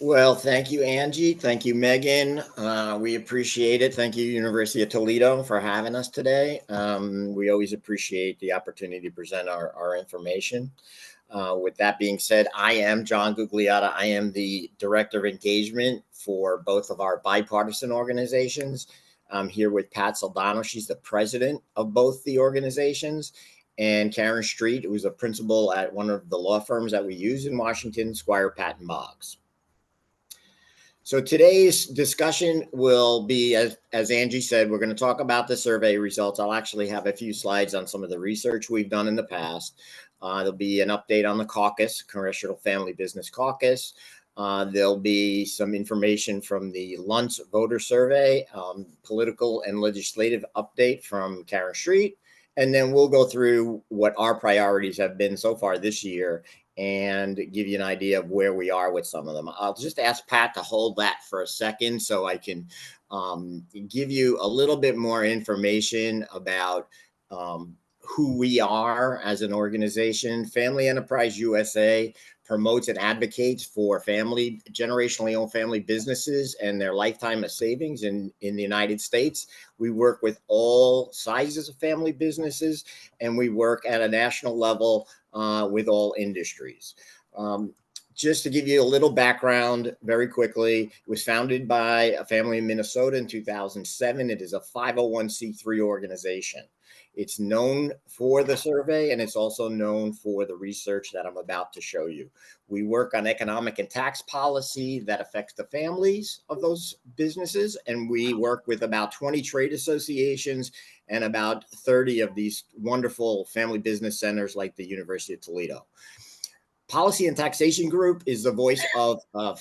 Well, thank you, Angie. Thank you, Megan. We appreciate it. Thank you, University of Toledo, for having us today. We always appreciate the opportunity to present our information. With that being said, I am John Gugliada. I am the Director of Engagement for both of our bipartisan organizations. I'm here with Pat Soldano. She's the president of both the organizations. And Caren Street, who's a principal at one of the law firms that we use in Washington, Squire Patton Boggs. So today's discussion will be, as Angie said, we're going to talk about the survey results. I'll actually have a few slides on some of the research we've done in the past. There'll be an update on the caucus, Congressional Family Business Caucus. There'll be some information from the Luntz voter survey, political and legislative update from Caren Street. And then we'll go through what our priorities have been so far this year and give you an idea of where we are with some of them. I'll just ask Pat to hold that for a second so I can give you a little bit more information about who we are as an organization. Family Enterprise USA promotes and advocates for generationally owned family businesses and their lifetime of savings in the United States. We work with all sizes of family businesses, and we work at a national level with all industries. Just to give you a little background very quickly, it was founded by a family in Minnesota in 2007. It is a 501c3 organization. It's known for the survey, and it's also known for the research that I'm about to show you. We work on economic and tax policy that affects the families of those businesses, and we work with about 20 trade associations and about 30 of these wonderful family business centers like the University of Toledo. Policy and Taxation Group is the voice of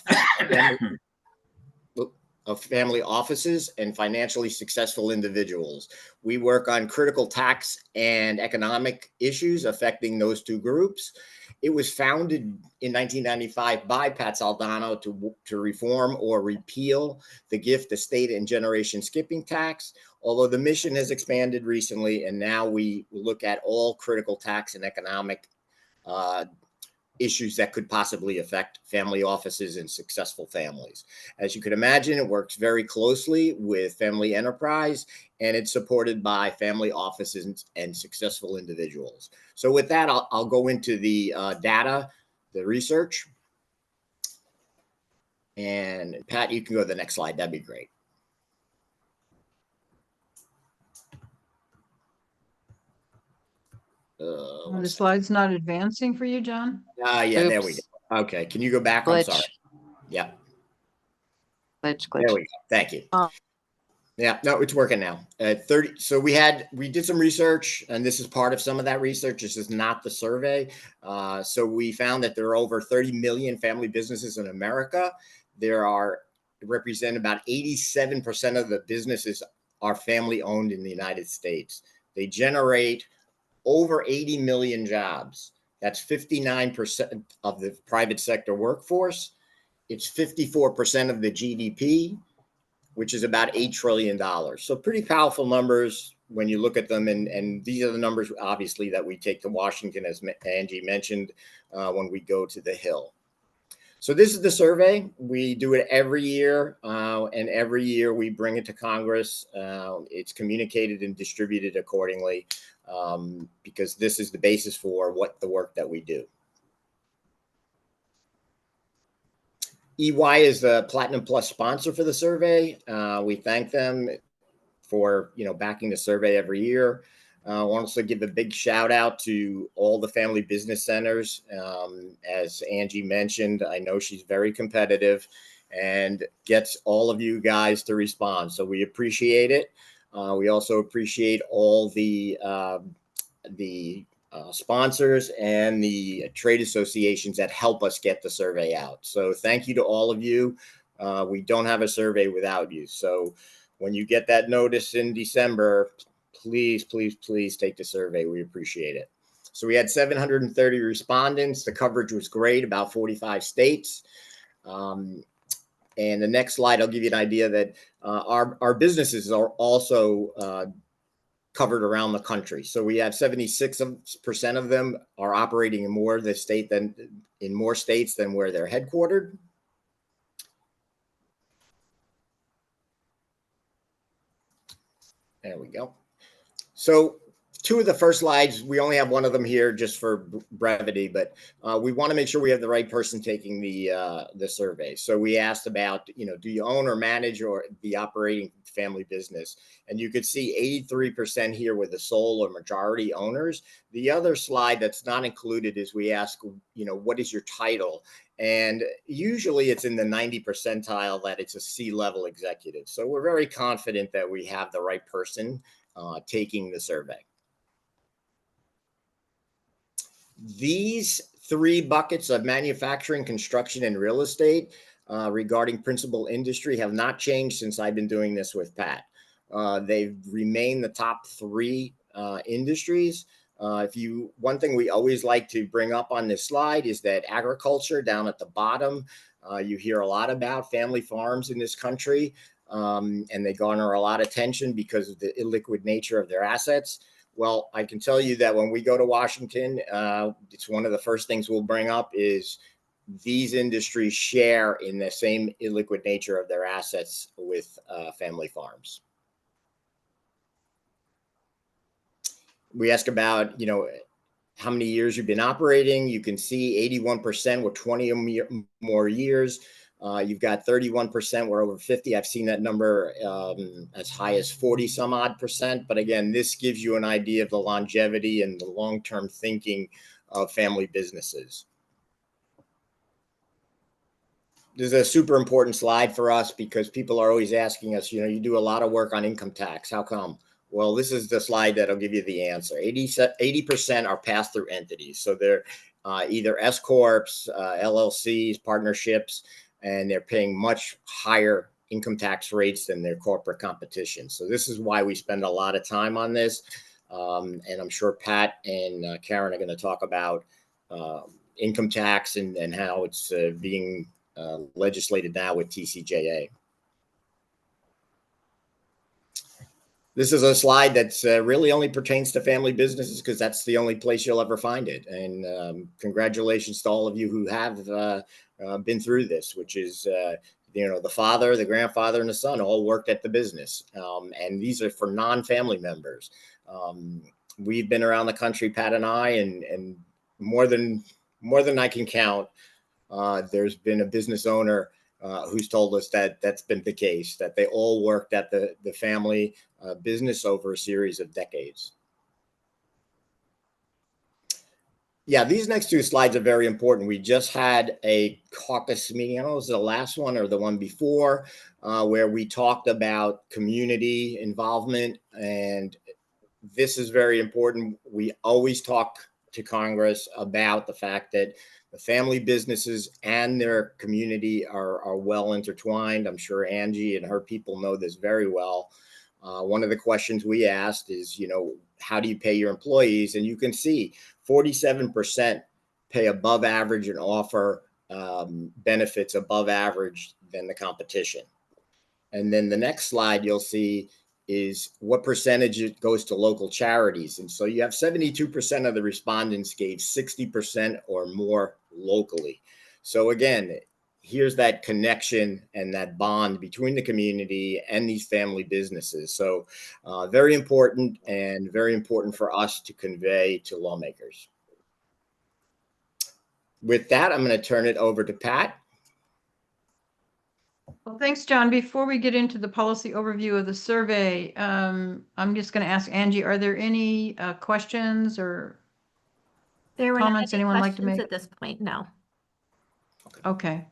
family offices and financially successful individuals. We work on critical tax and economic issues affecting those two groups. It was founded in 1995 by Pat Soldano to reform or repeal the gift, estate, and generation skipping tax, although the mission has expanded recently, and now we look at all critical tax and economic issues that could possibly affect family offices and successful families. As you can imagine, it works very closely with Family Enterprise, and it's supported by family offices and successful individuals. So with that, I'll go into the data, the research. And Pat, you can go to the next slide. That'd be great. The slide's not advancing for you, John? Yeah, Oops. There we go. Okay, can you go back? Glitch. I'm sorry. Yeah. Glitch. There we go. Thank you. Yeah, no, it's working now. 30. So we did some research, and this is part of some of that research. This is not the survey. So we found that there are over 30 million family businesses in America. Represent about 87% of the businesses are family owned in the United States. They generate over 80 million jobs. That's 59% of the private sector workforce. It's 54% of the GDP, which is about $8 trillion. So pretty powerful numbers when you look at them. And these are the numbers, obviously, that we take to Washington, as Angie mentioned, when we go to the Hill. So this is the survey. We do it every year, and every year we bring it to Congress. It's communicated and distributed accordingly, because this is the basis for the work that we do. EY is the Platinum Plus sponsor for the survey. We thank them for backing the survey every year. I want to also give a big shout out to all the family business centers. As Angie mentioned, I know she's very competitive and gets all of you guys to respond. So we appreciate it. We also appreciate all the sponsors and the trade associations that help us get the survey out. So thank you to all of you. We don't have a survey without you. So when you get that notice in December, please, please, please take the survey. We appreciate it. So we had 730 respondents. The coverage was great, about 45 states. And the next slide, I'll give you an idea that our businesses are also covered around the country. So we have 76% of them are operating in more states than where they're headquartered. There we go. So two of the first slides, we only have one of them here just for brevity, but we want to make sure we have the right person taking the survey. So we asked about, do you own or manage or be operating family business? And you could see 83% here with the sole or majority owners. The other slide that's not included is we ask, what is your title? And usually it's in the 90 percentile that it's a C-level executive. So we're very confident that we have the right person taking the survey. These three buckets of manufacturing, construction, and real estate regarding principal industry have not changed since I've been doing this with Pat. They've remained the top three industries. One thing we always like to bring up on this slide is that agriculture down at the bottom, you hear a lot about family farms in this country, and they garner a lot of attention because of the illiquid nature of their assets. Well, I can tell you that when we go to Washington, it's one of the first things we'll bring up is these industries share in the same illiquid nature of their assets with family farms. We ask about, how many years you've been operating. You can see 81% with 20 or more years. You've got 31% were over 50. I've seen that number as high as 40 some odd percent. But again, this gives you an idea of the longevity and the long-term thinking of family businesses. This is a super important slide for us because people are always asking us, you do a lot of work on income tax. How come? Well, this is the slide that'll give you the answer. 80% are pass-through entities. So they're either S corps, LLCs, partnerships, and they're paying much higher income tax rates than their corporate competition. So this is why we spend a lot of time on this. And I'm sure Pat and Caren are going to talk about income tax and how it's being legislated now with TCJA. This is a slide that's really only pertains to family businesses because that's the only place you'll ever find it. And congratulations to all of you who have been through this, which is, the father, the grandfather, and the son all worked at the business. And these are for non-family members. We've been around the country, Pat and I, and more than I can count, there's been a business owner who's told us that that's been the case, that they all worked at the family business over a series of decades. Yeah, these next two slides are very important. We just had a caucus meeting. I don't know if it was the last one or the one before, where we talked about community involvement. And this is very important. We always talk to Congress about the fact that the family businesses and their community are well intertwined. I'm sure Angie and her people know this very well. One of the questions we asked is, how do you pay your employees? And you can see 47% pay above average and offer benefits above average than the competition. And then the next slide you'll see is what percentage it goes to local charities. And so you have 72% of the respondents gave 60% or more locally. So again, here's that connection and that bond between the community and these family businesses. So very important and very important for us to convey to lawmakers. With that, I'm going to turn it over to Pat. Well, thanks, John. Before we get into the policy overview of the survey, I'm just going to ask Angie, are there any questions or comments anyone like to make at this point? No. Okay.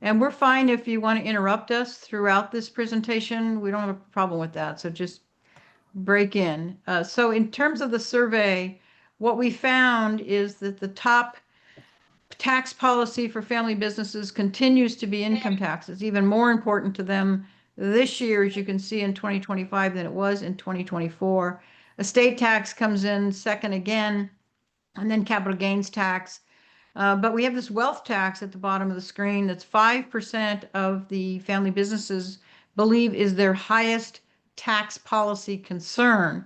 And we're fine if you want to interrupt us throughout this presentation. We don't have a problem with that. So just break in. So in terms of the survey, what we found is that the top tax policy for family businesses continues to be income taxes, even more important to them this year, as you can see in 2025 than it was in 2024. Estate tax comes in second again, and then capital gains tax. But we have this wealth tax at the bottom of the screen that's 5% of the family businesses believe is their highest tax policy concern.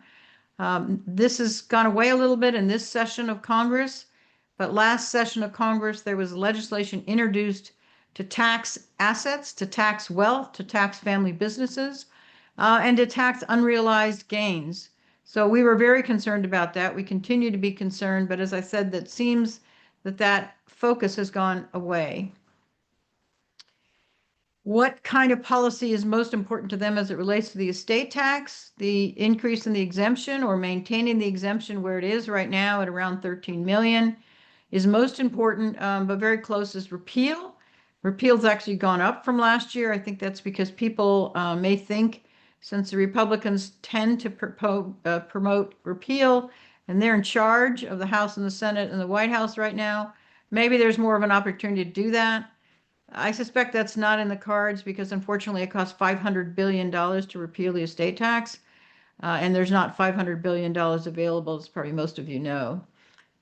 This has gone away a little bit in this session of Congress, but last session of Congress, there was legislation introduced to tax assets, to tax wealth, to tax family businesses. and to tax unrealized gains. So we were very concerned about that. We continue to be concerned, but as I said, that seems that focus has gone away. What kind of policy is most important to them as it relates to the estate tax, the increase in the exemption, or maintaining the exemption where it is right now at around 13 million is most important, but very close is repeal. Repeal's actually gone up from last year. I think that's because people may think, since the Republicans tend to promote repeal and they're in charge of the House and the Senate and the White House right now, maybe there's more of an opportunity to do that. I suspect that's not in the cards because unfortunately it costs $500 billion to repeal the estate tax, and there's not $500 billion available, as probably most of you know.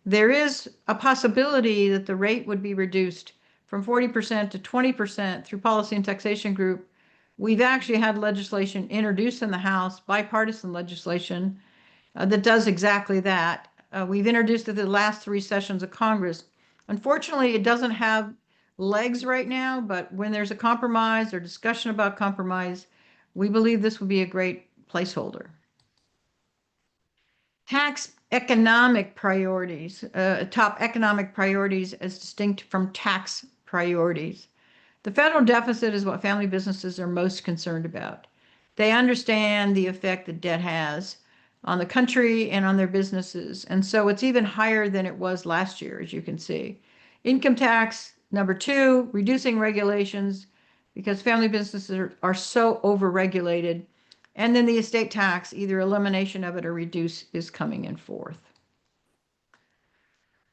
There is a possibility that the rate would be reduced from 40% to 20% through Policy and Taxation Group. We've actually had legislation introduced in the House, bipartisan legislation, that does exactly that. We've introduced it the last 3 sessions of Congress. Unfortunately, it doesn't have legs right now, but when there's a compromise or discussion about compromise, we believe this would be a great placeholder. Tax economic priorities, top economic priorities as distinct from tax priorities. The federal deficit is what family businesses are most concerned about. They understand the effect that debt has on the country and on their businesses. And so it's even higher than it was last year, as you can see. Income tax, number 2, reducing regulations because family businesses are so overregulated. And then the estate tax, either elimination of it or reduce, is coming in 4th.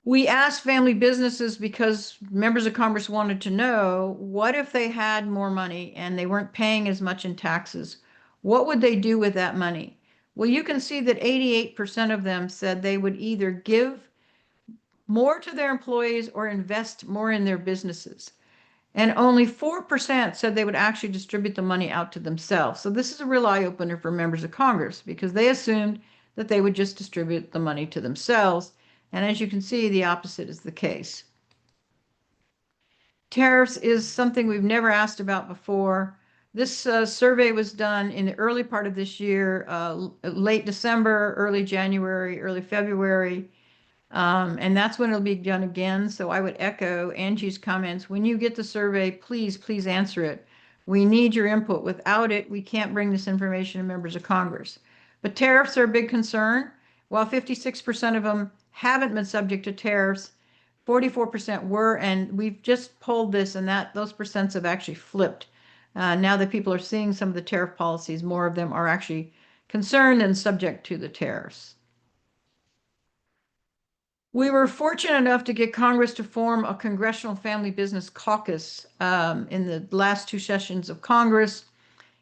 We asked family businesses because members of Congress wanted to know, what if they had more money and they weren't paying as much in taxes? What would they do with that money? Well, you can see that 88% of them said they would either give more to their employees or invest more in their businesses. And only 4% said they would actually distribute the money out to themselves. So this is a real eye-opener for members of Congress because they assumed that they would just distribute the money to themselves. And as you can see, the opposite is the case. Tariffs is something we've never asked about before. This survey was done in the early part of this year, late December, early January, early February. And that's when it'll be done again. So I would echo Angie's comments. When you get the survey, please, please answer it. We need your input. Without it, we can't bring this information to members of Congress. But tariffs are a big concern. While 56% of them haven't been subject to tariffs, 44% were, and we've just pulled this, and those percents have actually flipped. Now that people are seeing some of the tariff policies, more of them are actually concerned and subject to the tariffs. We were fortunate enough to get Congress to form a Congressional Family Business Caucus in the last 2 sessions of Congress.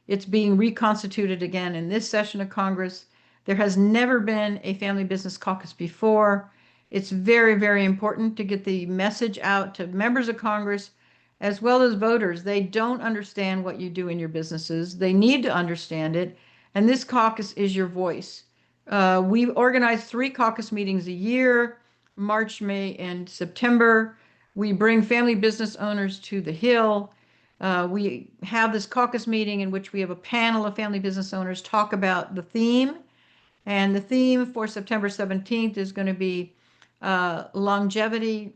It's being reconstituted again in this session of Congress. There has never been a family business caucus before. It's very, very important to get the message out to members of Congress as well as voters. They don't understand what you do in your businesses. They need to understand it. And this caucus is your voice. We organize 3 caucus meetings a year, March, May, and September. We bring family business owners to the Hill. We have this caucus meeting in which we have a panel of family business owners talk about the theme. And the theme for September 17th is going to be longevity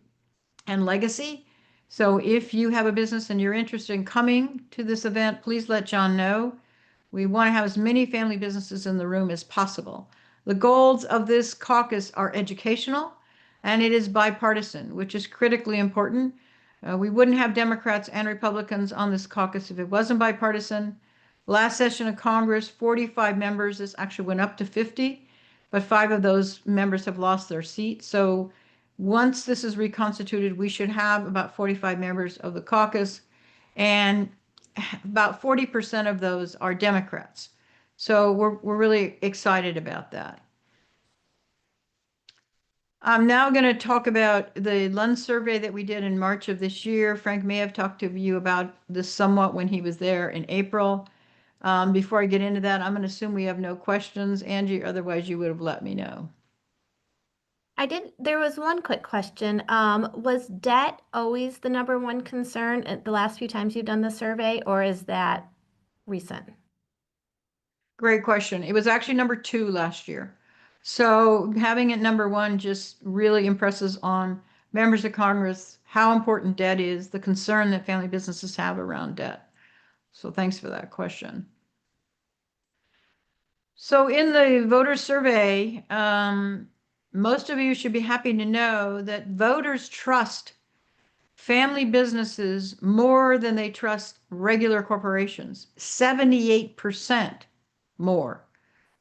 and legacy. So if you have a business and you're interested in coming to this event, please let John know. We want to have as many family businesses in the room as possible. The goals of this caucus are educational, and it is bipartisan, which is critically important. We wouldn't have Democrats and Republicans on this caucus if it wasn't bipartisan. Last session of Congress, 45 members. This actually went up to 50, but 5 of those members have lost their seats. So once this is reconstituted, we should have about 45 members of the caucus, and about 40% of those are Democrats. So we're really excited about that. I'm now going to talk about the Lund survey that we did in March of this year. Frank may have talked to you about this somewhat when he was there in April. Before I get into that, I'm going to assume we have no questions, Angie, otherwise you would have let me know. I did. There was one quick question. Was debt always the #1 concern at the last few times you've done the survey, or is that recent? Great question. It was actually number 2 last year. So having it number 1 just really impresses on members of Congress how important debt is, the concern that family businesses have around debt. So thanks for that question. So in the voter survey, most of you should be happy to know that voters trust family businesses more than they trust regular corporations, 78% more.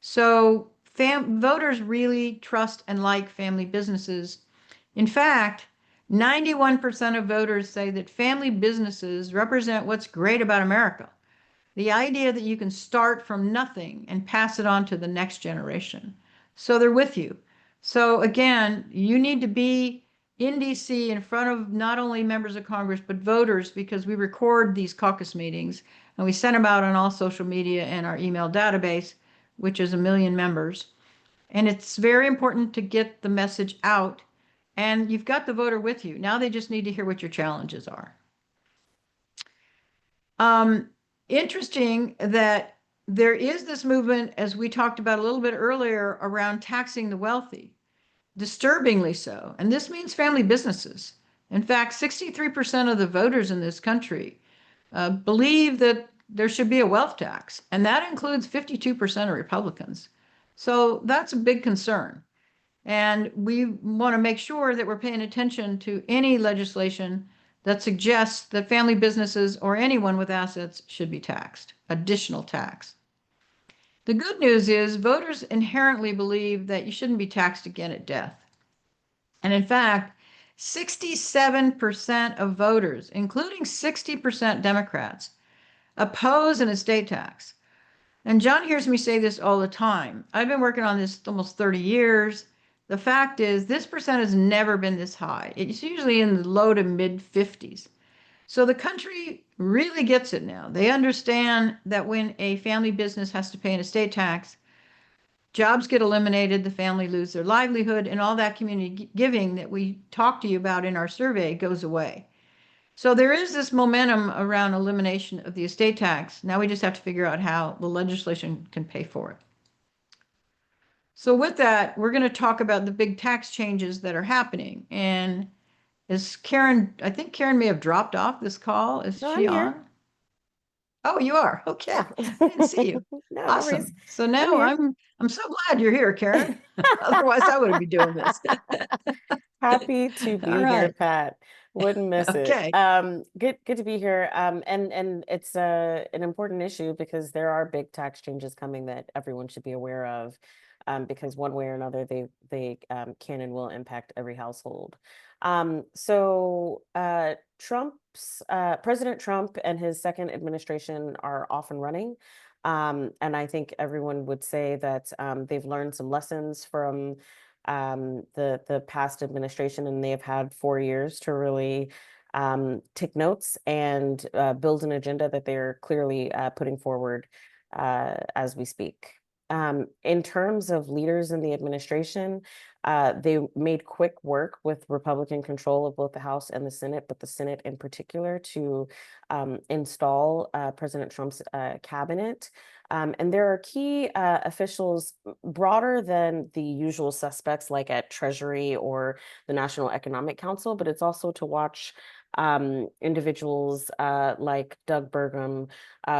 So voters really trust and like family businesses. In fact, 91% of voters say that family businesses represent what's great about America. The idea that you can start from nothing and pass it on to the next generation. So they're with you. So again, you need to be in DC in front of not only members of Congress, but voters, because we record these caucus meetings and we send them out on all social media and our email database, which is 1 million members. And it's very important to get the message out. And you've got the voter with you. Now they just need to hear what your challenges are. Interesting that there is this movement, as we talked about a little bit earlier, around taxing the wealthy, disturbingly so. And this means family businesses. In fact, 63% of the voters in this country believe that there should be a wealth tax, and that includes 52% of Republicans. So that's a big concern. And we want to make sure that we're paying attention to any legislation that suggests that family businesses or anyone with assets should be taxed, additional tax. The good news is voters inherently believe that you shouldn't be taxed again at death. And in fact, 67% of voters, including 60% Democrats, oppose an estate tax. And John hears me say this all the time. I've been working on this almost 30 years. The fact is, this percent has never been this high. It's usually in the low to mid 50s. So the country really gets it now. They understand that when a family business has to pay an estate tax, jobs get eliminated, the family lose their livelihood, and all that community giving that we talked to you about in our survey goes away. So there is this momentum around elimination of the estate tax. Now we just have to figure out how the legislation can pay for it. So with that, we're going to talk about the big tax changes that are happening. And is Caren, I think Caren may have dropped off this call. Is No, she I'm here. on? Oh, you are. Okay. Yeah. I didn't see you. No, no Awesome. worries. So now here. I'm so glad you're here, Caren. Otherwise I wouldn't be doing this. Happy to be All here, right. Pat. Wouldn't miss Okay. it. Good to be here. And it's an important issue because there are big tax changes coming that everyone should be aware of. Because one way or another they can and will impact every household. President Trump and his second administration are off and running. And I think everyone would say that they've learned some lessons from the past administration, and they've had 4 years to really take notes and build an agenda that they're clearly putting forward as we speak. In terms of leaders in the administration, they made quick work with Republican control of both the House and the Senate, but the Senate in particular, to install President Trump's cabinet. And there are key officials broader than the usual suspects, like at Treasury or the National Economic Council, but it's also to watch individuals like Doug Burgum,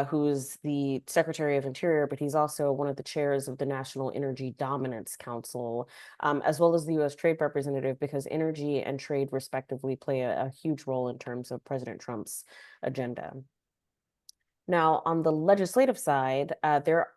who's the Secretary of Interior, but he's also one of the chairs of the National Energy Dominance Council, as well as the U.S. Trade Representative, because energy and trade respectively play a huge role in terms of President Trump's agenda. Now, on the legislative side, there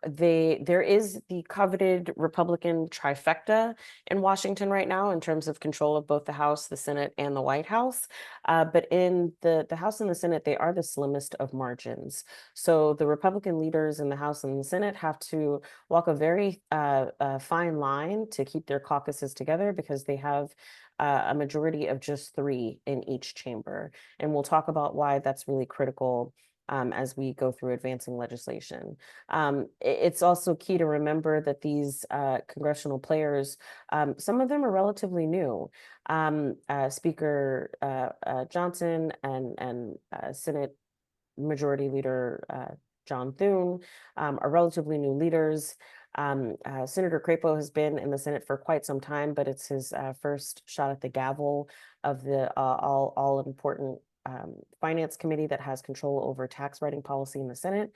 is the coveted Republican trifecta in Washington right now in terms of control of both the House, the Senate, and the White House. But in the House and the Senate, they are the slimmest of margins. So the Republican leaders in the House and the Senate have to walk a very fine line to keep their caucuses together, because they have a majority of just 3 in each chamber. And we'll talk about why that's really critical as we go through advancing legislation. It's also key to remember that these congressional players, some of them are relatively new. Speaker Johnson and Senate Majority Leader John Thune, are relatively new leaders. Senator Crapo has been in the Senate for quite some time, but it's his first shot at the gavel of the all important finance committee that has control over tax writing policy in the Senate.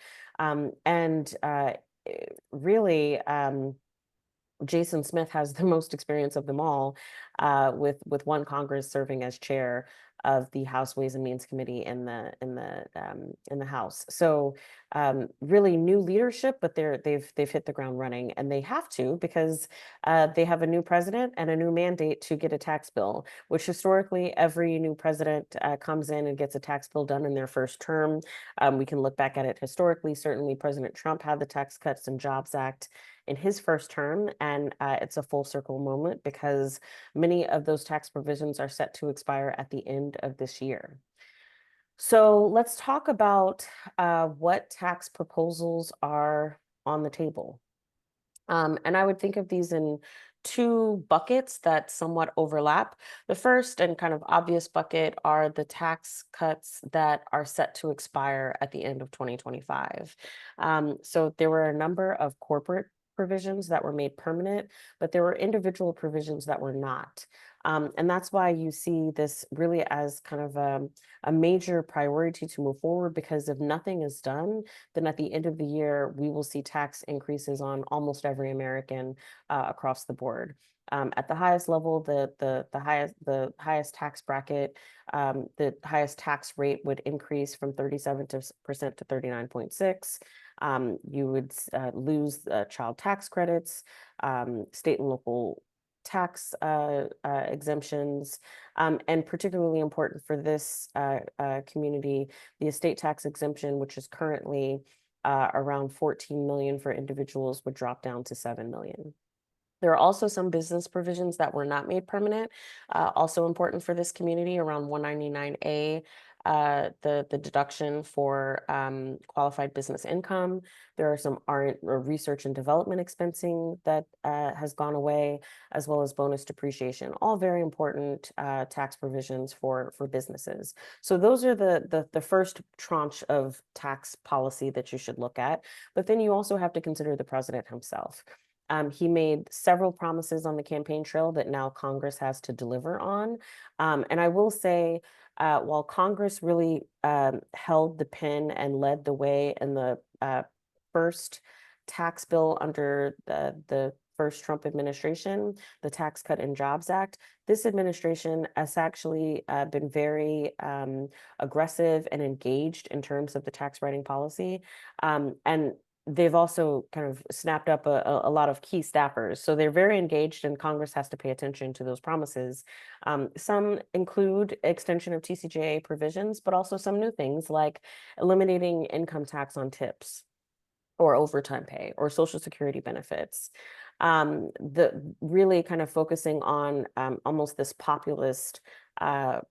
Really, Jason Smith has the most experience of them all, with one Congress serving as chair of the House Ways and Means Committee in the House. So really new leadership, but they've hit the ground running, and they have to, because they have a new president and a new mandate to get a tax bill, which historically every new president comes in and gets a tax bill done in their first term. We can look back at it historically. Certainly, President Trump had the Tax Cuts and Jobs Act in his first term, and it's a full circle moment because many of those tax provisions are set to expire at the end of this year. So let's talk about what tax proposals are on the table. And I would think of these in two buckets that somewhat overlap. The first and kind of obvious bucket are the tax cuts that are set to expire at the end of 2025. So there were a number of corporate provisions that were made permanent, but there were individual provisions that were not. And that's why you see this really as kind of a major priority to move forward, because if nothing is done, then at the end of the year, we will see tax increases on almost every American across the board. At the highest level, the highest tax bracket, the highest tax rate would increase from 37% to 39.6%. You would lose child tax credits, state and local tax exemptions, and particularly important for this community, the estate tax exemption, which is currently around 14 million for individuals, would drop down to 7 million. There are also some business provisions that were not made permanent, also important for this community, around 199A, the deduction for qualified business income. There are some research and development expensing that has gone away, as well as bonus depreciation, all very important tax provisions for businesses. So those are the first tranche of tax policy that you should look at. But then you also have to consider the president himself. He made several promises on the campaign trail that now Congress has to deliver on. And I will say, while Congress really held the pen and led the way in the first tax bill under the first Trump administration, the Tax Cut and Jobs Act, this administration has actually been very aggressive and engaged in terms of the tax writing policy. And they've also kind of snapped up a lot of key staffers. So they're very engaged, and Congress has to pay attention to those promises. Some include extension of TCJA provisions, but also some new things like eliminating income tax on tips or overtime pay or Social Security benefits. Really kind of focusing on almost this populist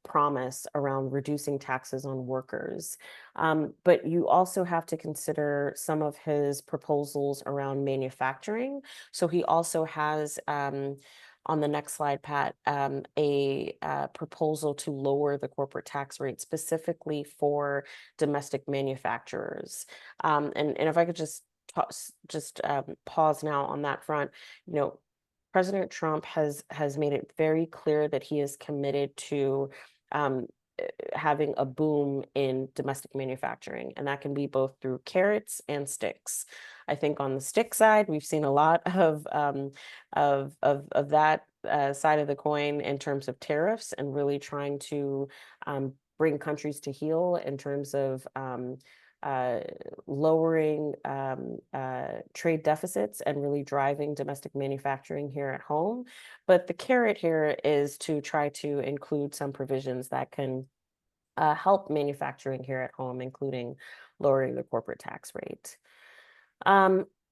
promise around reducing taxes on workers. But you also have to consider some of his proposals around manufacturing. So he also has, on the next slide, Pat, a proposal to lower the corporate tax rate specifically for domestic manufacturers. And if I could just pause now on that front, President Trump has made it very clear that he is committed to having a boom in domestic manufacturing, and that can be both through carrots and sticks. I think on the stick side, we've seen a lot of that side of the coin in terms of tariffs and really trying to bring countries to heel in terms of lowering trade deficits and really driving domestic manufacturing here at home. But the carrot here is to try to include some provisions that can help manufacturing here at home, including lowering the corporate tax rate.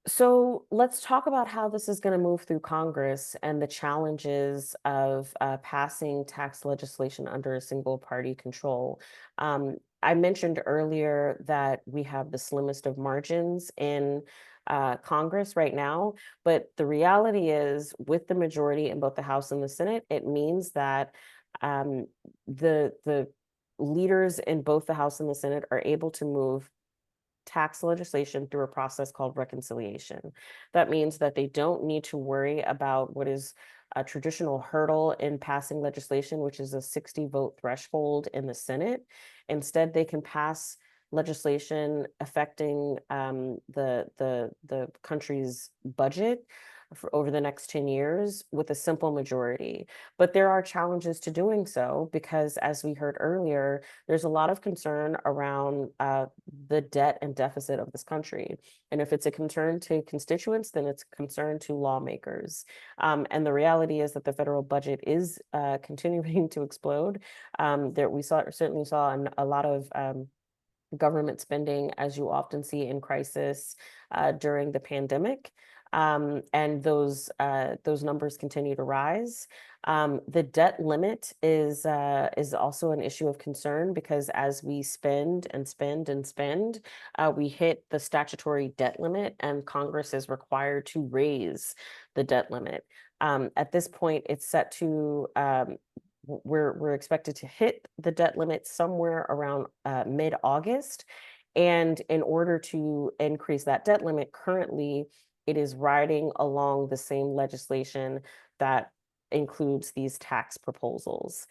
So let's talk about how this is going to move through Congress and the challenges of passing tax legislation under a single party control. I mentioned earlier that we have the slimmest of margins in Congress right now, but the reality is, with the majority in both the House and the Senate, it means that the leaders in both the House and the Senate are able to move tax legislation through a process called reconciliation. That means that they don't need to worry about what is a traditional hurdle in passing legislation, which is a 60-vote threshold in the Senate. Instead, they can pass legislation affecting the country's budget for over the next 10 years with a simple majority. But there are challenges to doing so because, as we heard earlier, there's a lot of concern around the debt and deficit of this country. And if it's a concern to constituents, then it's a concern to lawmakers. And the reality is that the federal budget is continuing to explode. We certainly saw a lot of government spending, as you often see in crisis during the pandemic. And those numbers continue to rise. The debt limit is also an issue of concern because as we spend and spend and spend, we hit the statutory debt limit, and Congress is required to raise the debt limit. At this point, it's set to we're expected to hit the debt limit somewhere around mid-August. And in order to increase that debt limit, currently it is riding along the same legislation that includes these tax proposals.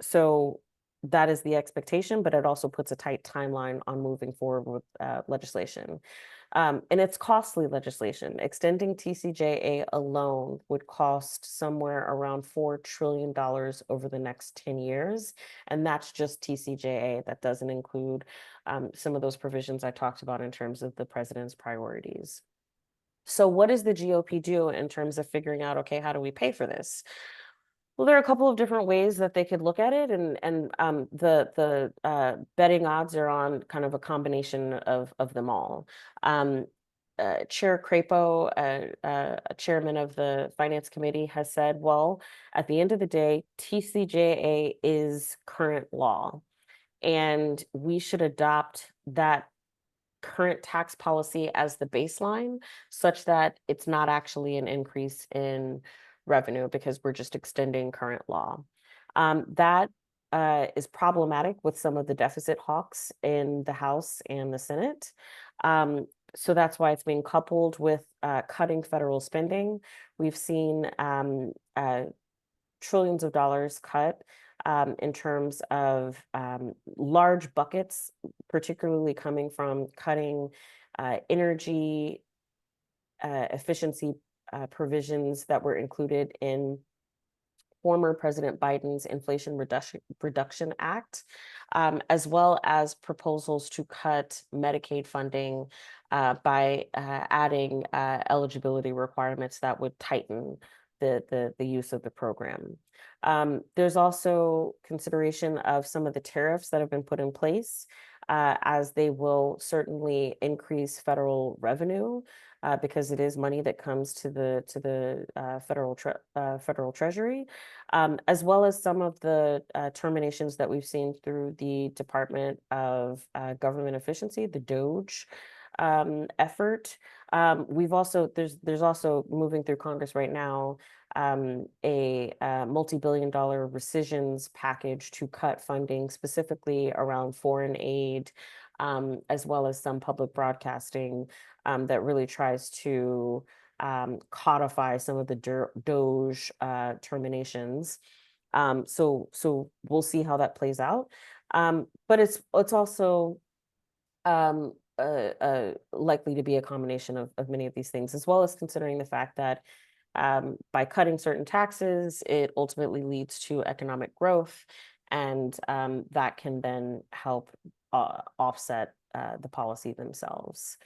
So that is the expectation, but it also puts a tight timeline on moving forward with legislation. And it's costly legislation. Extending TCJA alone would cost somewhere around $4 trillion over the next 10 years. And that's just TCJA. That doesn't include some of those provisions I talked about in terms of the president's priorities. So what does the GOP do in terms of figuring out, okay, how do we pay for this? Well, there are a couple of different ways that they could look at it, and the betting odds are on kind of a combination of them all. Chair Crapo, chairman of the Finance Committee, has said, well, at the end of the day, TCJA is current law, and we should adopt that current tax policy as the baseline such that it's not actually an increase in revenue because we're just extending current law. That is problematic with some of the deficit hawks in the House and the Senate. So that's why it's being coupled with cutting federal spending. We've seen trillions of dollars cut in terms of large buckets, particularly coming from cutting energy efficiency provisions that were included in former President Biden's Inflation Reduction Act, as well as proposals to cut Medicaid funding by adding eligibility requirements that would tighten the use of the program. There's also consideration of some of the tariffs that have been put in place, as they will certainly increase federal revenue because it is money that comes to the federal treasury, as well as some of the terminations that we've seen through the Department of Government Efficiency, the DOGE effort. There's also moving through Congress right now a multi-billion-dollar rescissions package to cut funding specifically around foreign aid, as well as some public broadcasting that really tries to codify some of the DOGE terminations. So we'll see how that plays out. But it's also likely to be a combination of many of these things, as well as considering the fact that by cutting certain taxes, it ultimately leads to economic growth, and that can then help offset the policy themselves.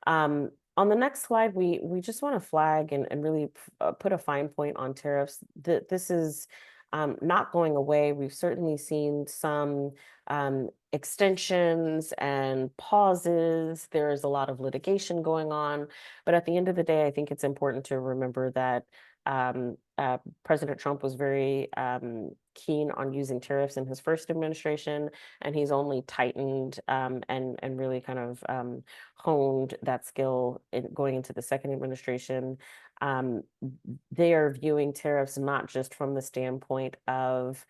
On the next slide, we just want to flag and really put a fine point on tariffs. This is not going away. We've certainly seen some extensions and pauses. There is a lot of litigation going on. But at the end of the day, I think it's important to remember that President Trump was very keen on using tariffs in his first administration, and he's only tightened and really kind of honed that skill going into the second administration. They are viewing tariffs not just from the standpoint of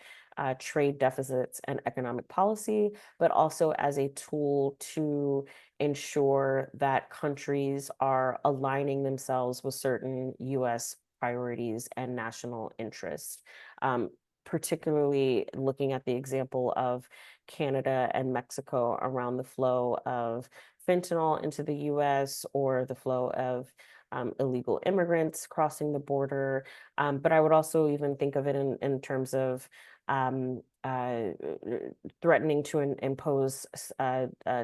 trade deficits and economic policy, but also as a tool to ensure that countries are aligning themselves with certain U.S. priorities and national interests. Particularly looking at the example of Canada and Mexico around the flow of fentanyl into the US or the flow of illegal immigrants crossing the border. But I would also even think of it in terms of threatening to impose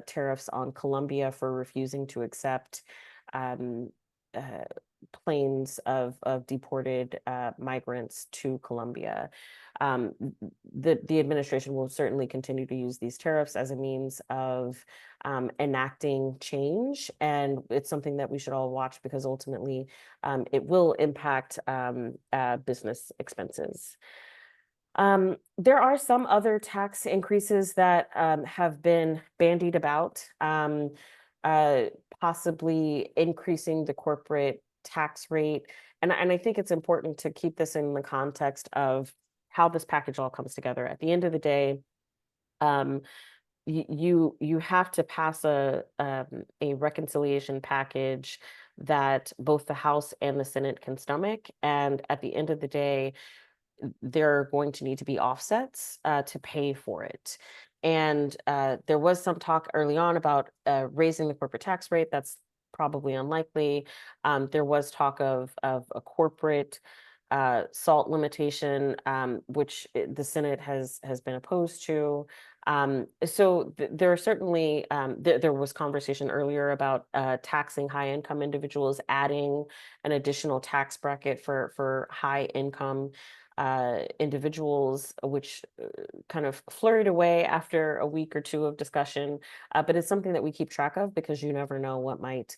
tariffs on Colombia for refusing to accept planes of deported migrants to Colombia. The administration will certainly continue to use these tariffs as a means of enacting change, and it's something that we should all watch because ultimately it will impact business expenses. There are some other tax increases that have been bandied about, possibly increasing the corporate tax rate. And I think it's important to keep this in the context of how this package all comes together. At the end of the day, you have to pass a reconciliation package that both the House and the Senate can stomach. And at the end of the day, there are going to need to be offsets to pay for it. And there was some talk early on about raising the corporate tax rate. That's probably unlikely. There was talk of a corporate SALT limitation, which the Senate has been opposed to. So there are certainly, there was conversation earlier about taxing high income individuals, adding an additional tax bracket for high income individuals, which kind of flurried away after a week or two of discussion. But it's something that we keep track of because you never know what might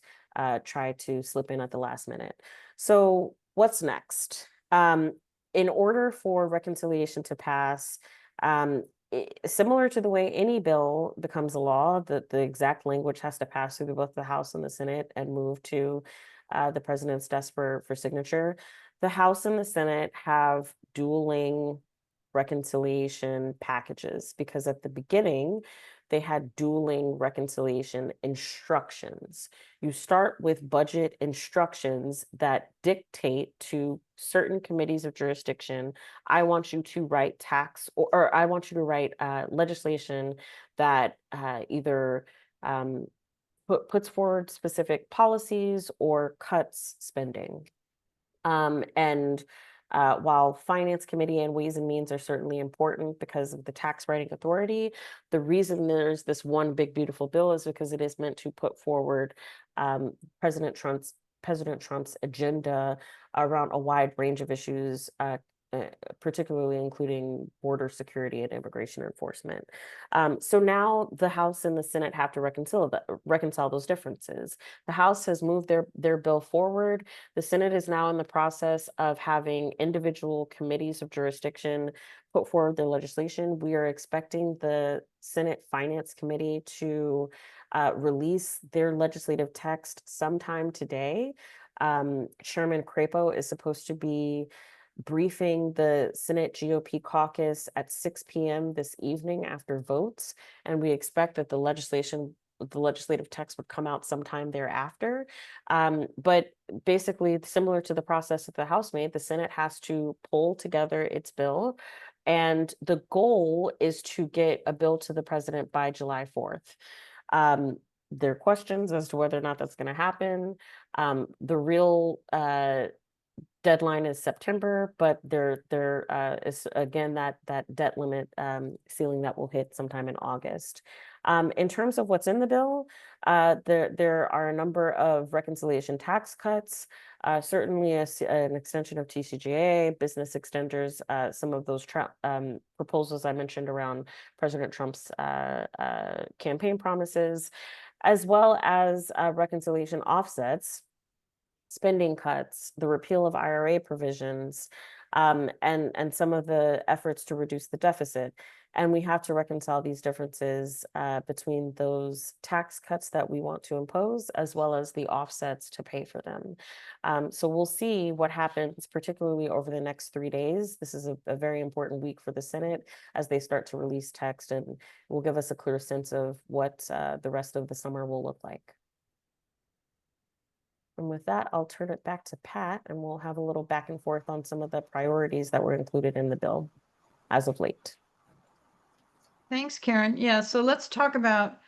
try to slip in at the last minute. So what's next? In order for reconciliation to pass, similar to the way any bill becomes a law, the exact language has to pass through both the House and the Senate and move to the president's desk for signature. The House and the Senate have dueling reconciliation packages because at the beginning, they had dueling reconciliation instructions. You start with budget instructions that dictate to certain committees of jurisdiction, I want you to write tax or I want you to write legislation that either puts forward specific policies or cuts spending. While Finance Committee and Ways and Means are certainly important because of the tax writing authority, the reason there's this one big beautiful bill is because it is meant to put forward President Trump's agenda around a wide range of issues, particularly including border security and immigration enforcement. So now the House and the Senate have to reconcile those differences. The House has moved their bill forward. The Senate is now in the process of having individual committees of jurisdiction put forward their legislation. We are expecting the Senate Finance Committee to release their legislative text sometime today. Chairman Crapo is supposed to be briefing the Senate GOP caucus at 6 p.m. this evening after votes, and we expect that the legislative text would come out sometime thereafter. But basically, similar to the process that the House made, the Senate has to pull together its bill, and the goal is to get a bill to the president by July 4th. There are questions as to whether or not that's going to happen. The real deadline is September, but there is again that debt limit ceiling that will hit sometime in August. In terms of what's in the bill, there are a number of reconciliation tax cuts, certainly an extension of TCJA, business extenders, some of those proposals I mentioned around President Trump's campaign promises, as well as reconciliation offsets, spending cuts, the repeal of IRA provisions, and some of the efforts to reduce the deficit. And we have to reconcile these differences between those tax cuts that we want to impose, as well as the offsets to pay for them. So we'll see what happens, particularly over the next 3 days. This is a very important week for the Senate as they start to release text, and will give us a clear sense of what the rest of the summer will look like. And with that, I'll turn it back to Pat, and we'll have a little back and forth on some of the priorities that were included in the bill as of late. Thanks, Caren. Yeah, so let's talk about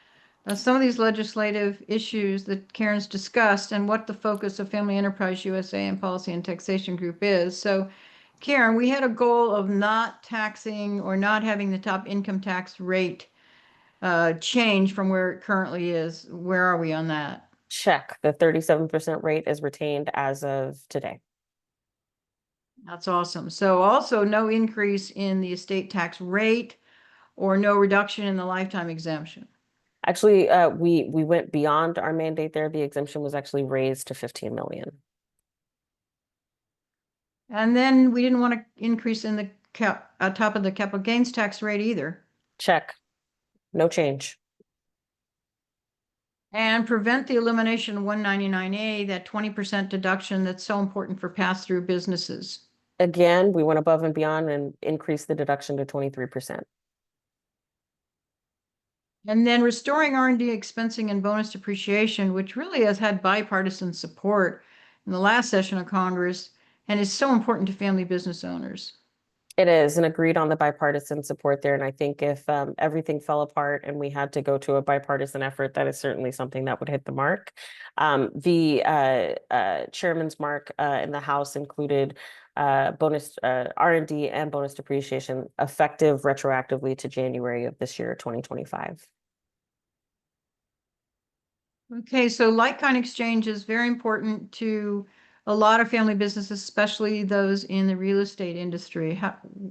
some of these legislative issues that Karen's discussed and what the focus of Family Enterprise USA and Policy and Taxation Group is. So, Caren, we had a goal of not taxing or not having the top income tax rate change from where it currently is. Where are we on that? Check. The 37% rate is retained as of today. That's awesome. So also no increase in the estate tax rate or no reduction in the lifetime exemption. Actually, we went beyond our mandate there. The exemption was actually raised to 15 million. And then we didn't want to increase in the top of the capital gains tax rate either. Check. No change. And prevent the elimination of 199A, that 20% deduction that's so important for pass-through businesses. Again, we went above and beyond and increased the deduction to 23%. And then restoring R&D expensing and bonus depreciation, which really has had bipartisan support in the last session of Congress and is so important to family business owners. It is, and agreed on the bipartisan support there. And I think if everything fell apart and we had to go to a bipartisan effort, that is certainly something that would hit the mark. The chairman's mark in the House included bonus R&D and bonus depreciation effective retroactively to January of this year, 2025. Okay, so like-kind exchange is very important to a lot of family businesses, especially those in the real estate industry.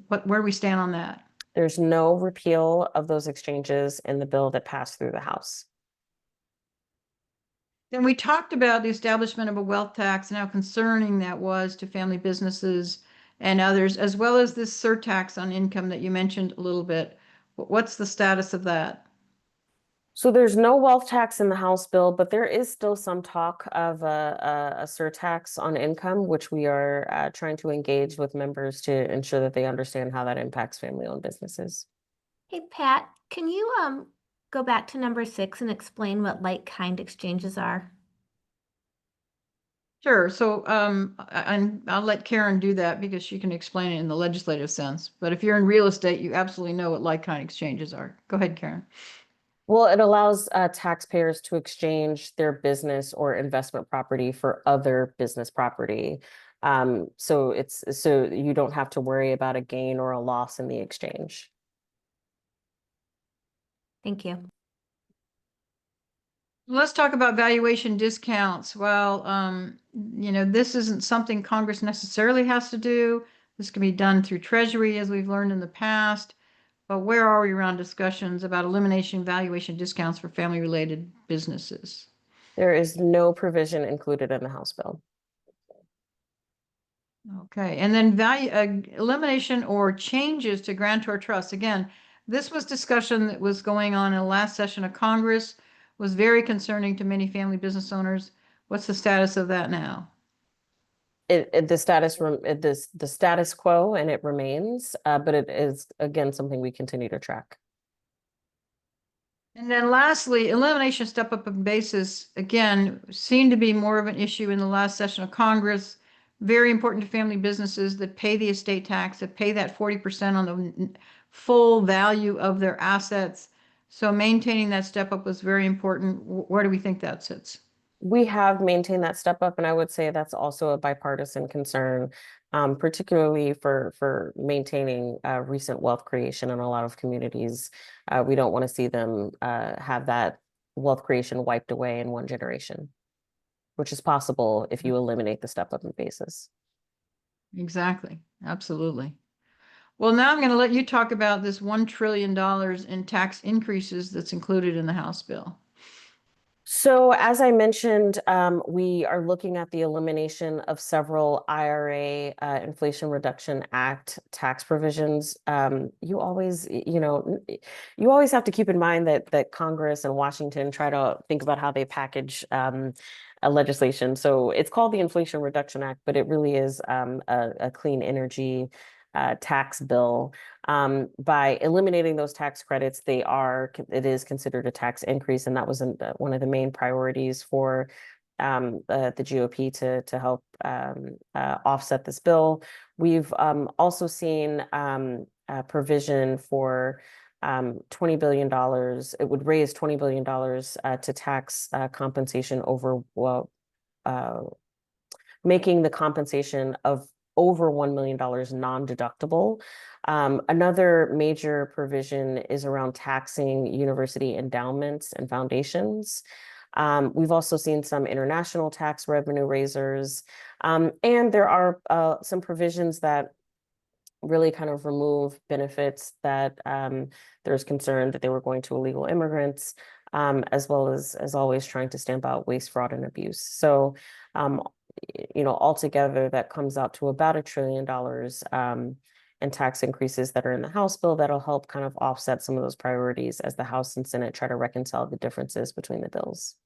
Where do we stand on that? There's no repeal of those exchanges in the bill that passed through the House. Then we talked about the establishment of a wealth tax and how concerning that was to family businesses and others, as well as this surtax on income that you mentioned a little bit. What's the status of that? So there's no wealth tax in the House bill, but there is still some talk of a surtax on income, which we are trying to engage with members to ensure that they understand how that impacts family-owned businesses. Hey, Pat, can you go back to number 6 and explain what like-kind exchanges are? Sure. So I'll let Caren do that because she can explain it in the legislative sense. But if you're in real estate, you absolutely know what like-kind exchanges are. Go ahead, Caren. Well, it allows taxpayers to exchange their business or investment property for other business property. So you don't have to worry about a gain or a loss in the exchange. Thank you. Let's talk about valuation discounts. Well, this isn't something Congress necessarily has to do. This can be done through Treasury, as we've learned in the past. But where are we around discussions about elimination valuation discounts for family-related businesses? There is no provision included in the House bill. Okay, and then elimination or changes to grantor trusts. Again, this was discussion that was going on in the last session of Congress, was very concerning to many family business owners. What's the status of that now? The status quo, and it remains, but it is again something we continue to track. And then lastly, elimination step-up in basis, again, seemed to be more of an issue in the last session of Congress. Very important to family businesses that pay the estate tax, that pay that 40% on the full value of their assets. So maintaining that step-up was very important. Where do we think that sits? We have maintained that step up, and I would say that's also a bipartisan concern, particularly for maintaining recent wealth creation in a lot of communities. We don't want to see them have that wealth creation wiped away in one generation, which is possible if you eliminate the step up in basis. Exactly. Absolutely. Well, now I'm going to let you talk about this $1 trillion in tax increases that's included in the House bill. So as I mentioned, we are looking at the elimination of several IRA, Inflation Reduction Act tax provisions. You always, you always have to keep in mind that Congress and Washington try to think about how they package a legislation. So it's called the Inflation Reduction Act, but it really is a clean energy tax bill. By eliminating those tax credits, it is considered a tax increase, and that was one of the main priorities for the GOP to help offset this bill. We've also seen a provision for $20 billion. It would raise $20 billion to tax compensation over, well, making the compensation of over $1 million non-deductible. Another major provision is around taxing university endowments and foundations. We've also seen some international tax revenue raisers. And there are some provisions that really kind of remove benefits that there's concern that they were going to illegal immigrants, as well as always trying to stamp out waste, fraud, and abuse. So altogether, that comes out to about $1 trillion in tax increases that are in the House bill that'll help kind of offset some of those priorities as the House and Senate try to reconcile the differences between the bills.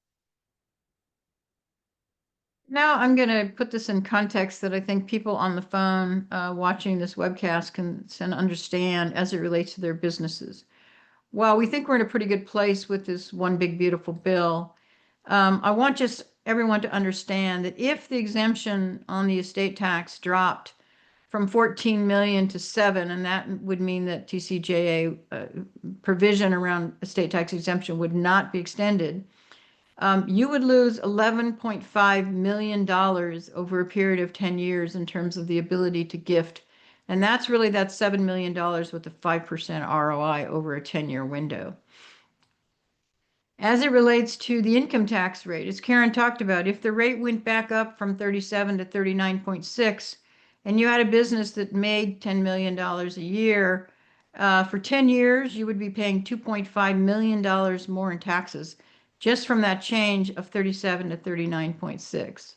Now I'm going to put this in context that I think people on the phone watching this webcast can understand as it relates to their businesses. While we think we're in a pretty good place with this one big beautiful bill, I want just everyone to understand that if the exemption on the estate tax dropped from 14 million to 7, and that would mean that TCJA provision around estate tax exemption would not be extended, you would lose $11.5 million over a period of 10 years in terms of the ability to gift. And that's really that $7 million with a 5% ROI over a 10-year window. As it relates to the income tax rate, as Caren talked about, if the rate went back up from 37 to 39.6, and you had a business that made $10 million a year, for 10 years, you would be paying $2.5 million more in taxes just from that change of 37 to 39.6.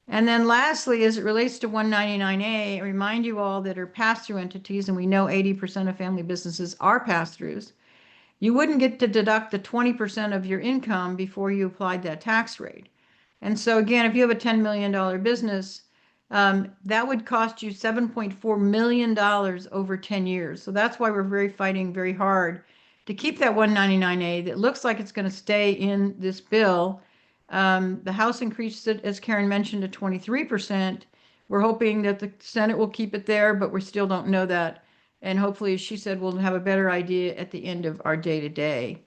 And then lastly, as it relates to 199A, I remind you all that are pass-through entities, and we know 80% of family businesses are pass-throughs. You wouldn't get to deduct the 20% of your income before you applied that tax rate. And so again, if you have a $10 million business, that would cost you $7.4 million over 10 years. So that's why we're fighting very hard to keep that 199A that looks like it's going to stay in this bill. The House increased it, as Caren mentioned, to 23%. We're hoping that the Senate will keep it there, but we still don't know that. And hopefully, as she said, we'll have a better idea at the end of our day-to-day.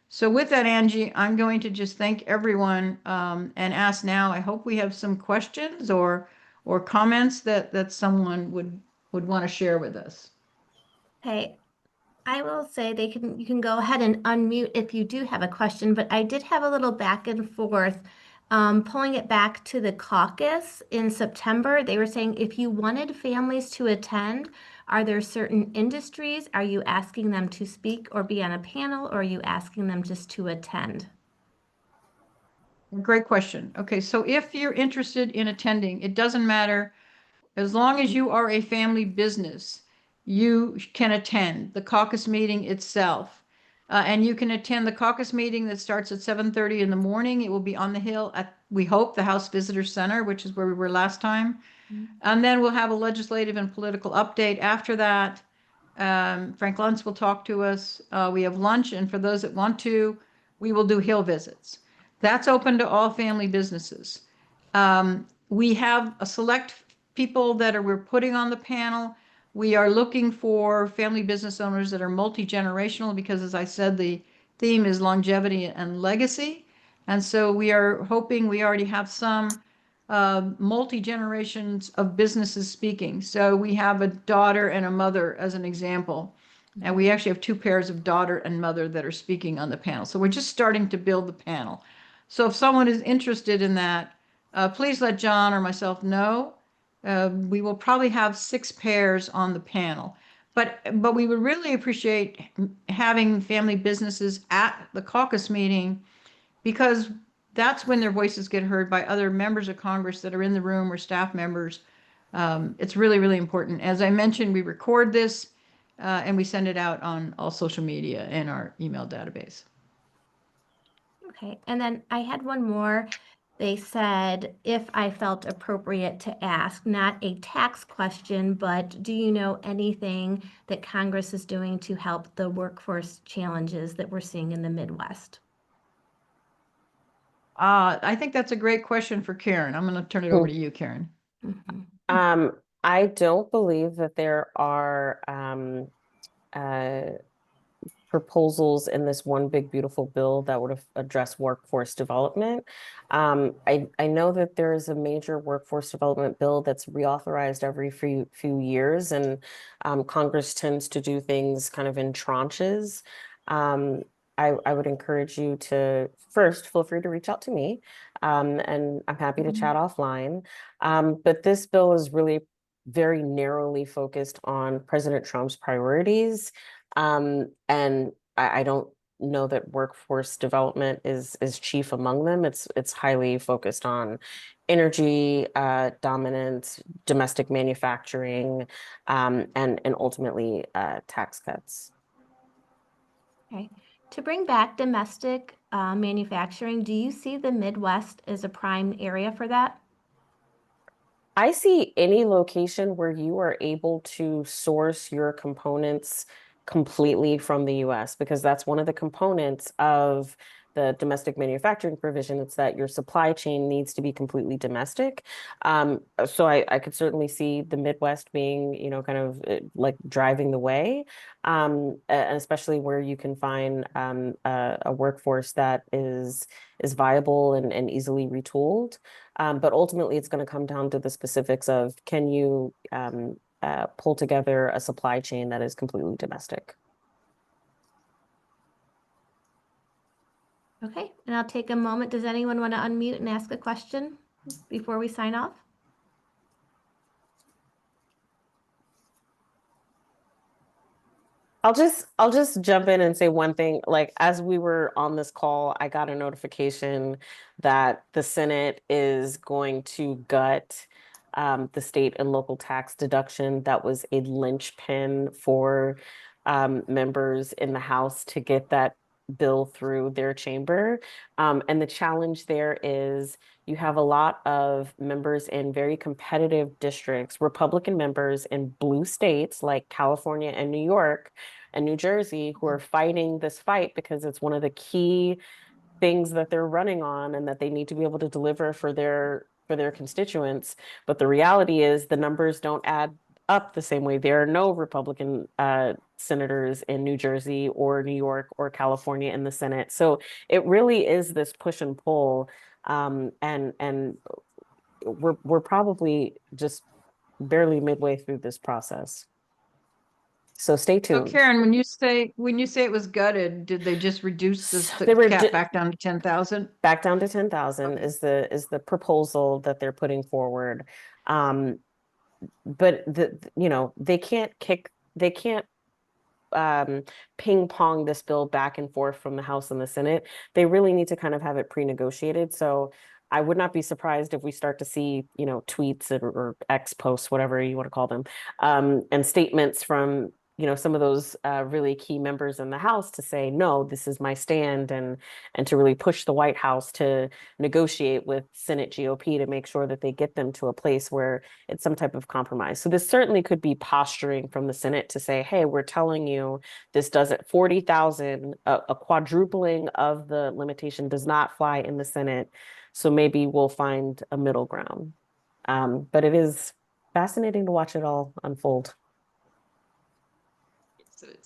So with that, Angie, I'm going to just thank everyone and ask now, I hope we have some questions or comments that someone would want to share with us. Okay, I will say you can go ahead and unmute if you do have a question, but I did have a little back and forth. Pulling it back to the caucus in September, they were saying if you wanted families to attend, are there certain industries? Are you asking them to speak or be on a panel, or are you asking them just to attend? Great question. Okay, so if you're interested in attending, it doesn't matter. As long as you are a family business, you can attend the caucus meeting itself. And you can attend the caucus meeting that starts at 7:30 in the morning. It will be on the Hill at, we hope, the House Visitor Center, which is where we were last time. And then we'll have a legislative and political update after that. Frank Luntz will talk to us. We have lunch, and for those that want to, we will do Hill visits. That's open to all family businesses. We have a select people that we're putting on the panel. We are looking for family business owners that are multi-generational because, as I said, the theme is longevity and legacy. And so we are hoping we already have some multi-generations of businesses speaking. So we have a daughter and a mother as an example. And we actually have 2 pairs of daughter and mother that are speaking on the panel. So we're just starting to build the panel. So if someone is interested in that, please let John or myself know. We will probably have 6 pairs on the panel. But we would really appreciate having family businesses at the caucus meeting because that's when their voices get heard by other members of Congress that are in the room or staff members. It's really, really important. As I mentioned, we record this and we send it out on all social media and our email database. Okay, and then I had one more. They said if I felt appropriate to ask, not a tax question, but do you know anything that Congress is doing to help the workforce challenges that we're seeing in the Midwest? I think that's a great question for Caren. I'm going to turn it over to you, Caren. Mhm. I don't believe that there are proposals in this one big beautiful bill that would address workforce development. I know that there is a major workforce development bill that's reauthorized every few years, and Congress tends to do things kind of in tranches. I would encourage you to first feel free to reach out to me, and I'm happy to chat offline. But this bill is really very narrowly focused on President Trump's priorities. And I don't know that workforce development is chief among them. It's highly focused on energy dominance, domestic manufacturing, and ultimately tax cuts. Okay. To bring back domestic manufacturing, do you see the Midwest as a prime area for that? I see any location where you are able to source your components completely from the US, because that's one of the components of the domestic manufacturing provision. It's that your supply chain needs to be completely domestic. So I could certainly see the Midwest being, kind of like driving the way, especially where you can find a workforce that is viable and easily retooled. But ultimately, it's going to come down to the specifics of, can you pull together a supply chain that is completely domestic? Okay, and I'll take a moment. Does anyone want to unmute and ask a question before we sign off? I'll just jump in and say one thing. Like, as we were on this call, I got a notification that the Senate is going to gut the state and local tax deduction. That was a linchpin for members in the House to get that bill through their chamber. And the challenge there is you have a lot of members in very competitive districts, Republican members in blue states like California and New York and New Jersey, who are fighting this fight because it's one of the key things that they're running on and that they need to be able to deliver for their constituents. But the reality is the numbers don't add up the same way. There are no Republican senators in New Jersey or New York or California in the Senate. So it really is this push and pull. And we're probably just barely midway through this process. So stay So tuned. Caren, when you say it was gutted, did they just reduce the They were cap back down to 10,000? Back down to 10,000 Okay. is the proposal that they're putting forward. But they can't ping pong this bill back and forth from the House and the Senate. They really need to kind of have it pre-negotiated. So I would not be surprised if we start to see, tweets or X posts, whatever you want to call them, and statements from, some of those really key members in the House to say, no, this is my stand, and to really push the White House to negotiate with Senate GOP to make sure that they get them to a place where it's some type of compromise. So this certainly could be posturing from the Senate to say, hey, we're telling you this doesn't, 40,000, a quadrupling of the limitation does not fly in the Senate. So maybe we'll find a middle ground. But it is fascinating to watch it all unfold.